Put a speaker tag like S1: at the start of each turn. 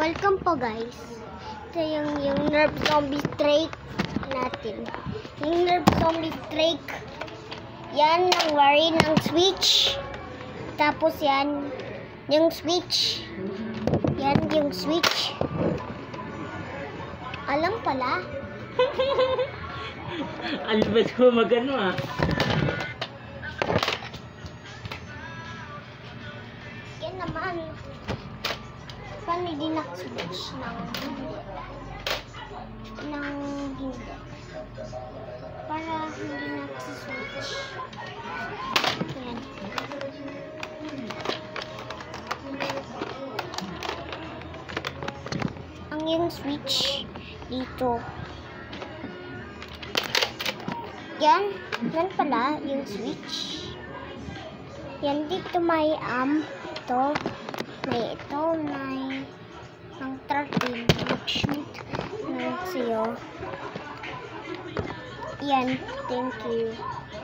S1: Welcome po guys. Ito yung nerve zombie strike natin. Yung nerve zombie strike. Yan ang wari ng switch. Tapos yan yung switch. Yan yung switch. Alam pala.
S2: Alibas ko magano ah.
S1: Yan naman. Paano hindi nak-switch ng hindi? Para hindi nak-switch. Yan. Ang yung switch dito. Yan. Yan pala yung switch. Yan dito may ito. May ito, may ang 13 nag-shoot ng siyo. Yan, thank you.